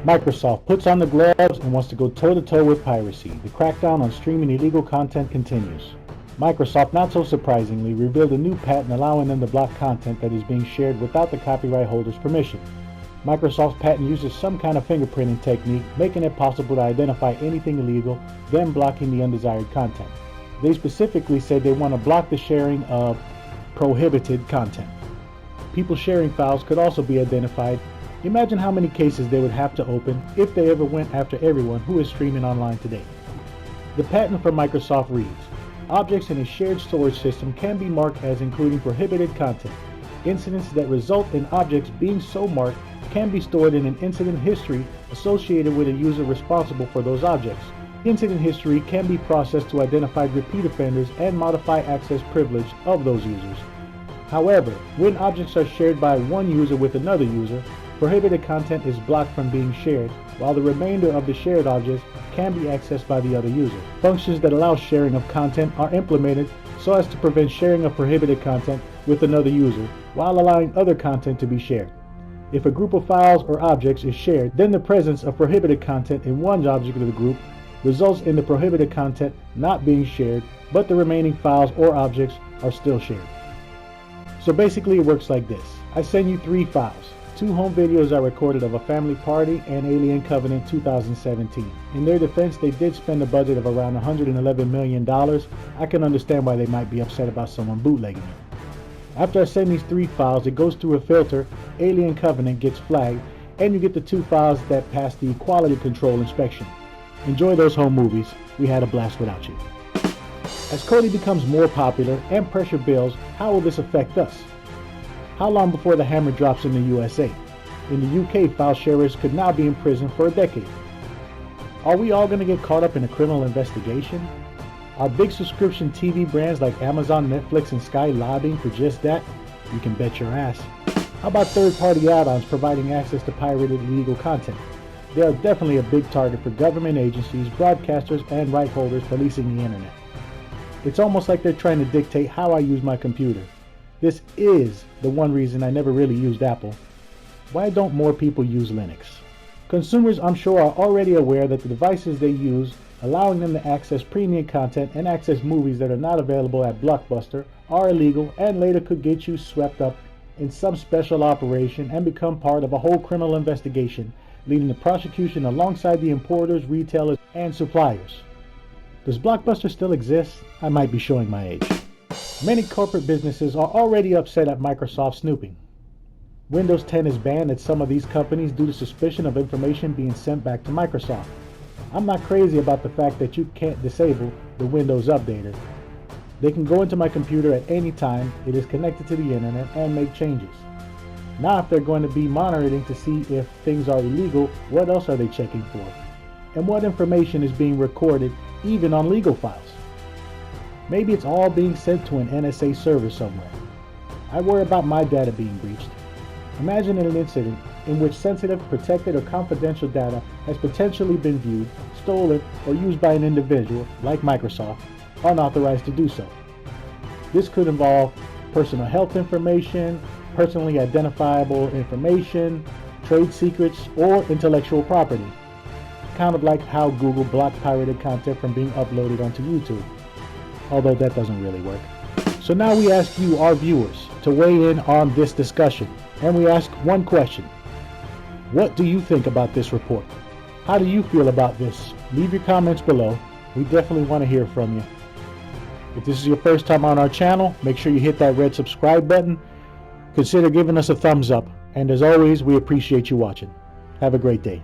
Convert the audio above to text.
Microsoft puts on the gloves and wants to go toe-to-toe with piracy. The crackdown on streaming illegal content continues. Microsoft, not so surprisingly, revealed a new patent allowing them to block content that is being shared without the copyright holder's permission. Microsoft's patent uses some kind of fingerprinting technique, making it possible to identify anything illegal, then blocking the undesired content. They specifically said they want to block the sharing of prohibited content. People sharing files could also be identified. Imagine how many cases they would have to open if they ever went after everyone who is streaming online today. The patent from Microsoft reads, objects in a shared storage system can be marked as including prohibited content. Incidents that result in objects being so marked can be stored in an incident history associated with a user responsible for those objects. Incident history can be processed to identify repeat offenders and modify access privilege of those users. However, when objects are shared by one user with another user, prohibited content is blocked from being shared, while the remainder of the shared objects can be accessed by the other user. Functions that allow sharing of content are implemented so as to prevent sharing of prohibited content with another user, while allowing other content to be shared. If a group of files or objects is shared, then the presence of prohibited content in one object of the group results in the prohibited content not being shared, but the remaining files or objects are still shared. So basically it works like this. I send you 3 files. 2 home videos I recorded of a family party and Alien Covenant 2017. In their defense, they did spend a budget of around $111 million. I can understand why they might be upset about someone bootlegging it. After I send these 3 files, it goes through a filter, Alien Covenant gets flagged, and you get the 2 files that pass the quality control inspection. Enjoy those home movies. We had a blast without you. As Kodi becomes more popular and pressure builds, how will this affect us? How long before the hammer drops in the USA? In the UK, file sharers could now be in prison for a decade. Are we all going to get caught up in a criminal investigation? Are big subscription TV brands like Amazon, Netflix, and Sky lobbying for just that? You can bet your ass. How about third-party add-ons providing access to pirated illegal content? They are definitely a big target for government agencies, broadcasters, and right holders policing the internet. It's almost like they're trying to dictate how I use my computer. This is the one reason I never really used Apple. Why don't more people use Linux? Consumers, I'm sure, are already aware that the devices they use, allowing them to access premium content and access movies that are not available at Blockbuster, are illegal and later could get you swept up in some special operation and become part of a whole criminal investigation, leading to prosecution alongside the importers, retailers, and suppliers. Does Blockbuster still exist? I might be showing my age. Many corporate businesses are already upset at Microsoft snooping. Windows 10 is banned at some of these companies due to suspicion of information being sent back to Microsoft. I'm not crazy about the fact that you can't disable the Windows Updater. They can go into my computer at any time it is connected to the internet and make changes. Now if they're going to be monitoring to see if things are illegal, what else are they checking for? And what information is being recorded even on legal files? Maybe it's all being sent to an NSA server somewhere. I worry about my data being breached. Imagine an incident in which sensitive, protected, or confidential data has potentially been viewed, stolen, or used by an individual, like Microsoft, unauthorized to do so. This could involve personal health information, personally identifiable information, trade secrets, or intellectual property. Kind of like how Google blocked pirated content from being uploaded onto YouTube. Although that doesn't really work. So now we ask you, our viewers, to weigh in on this discussion. And we ask one question. What do you think about this report? How do you feel about this? Leave your comments below. We definitely want to hear from you. If this is your first time on our channel, make sure you hit that red subscribe button. Consider giving us a thumbs up. And as always, we appreciate you watching. Have a great day.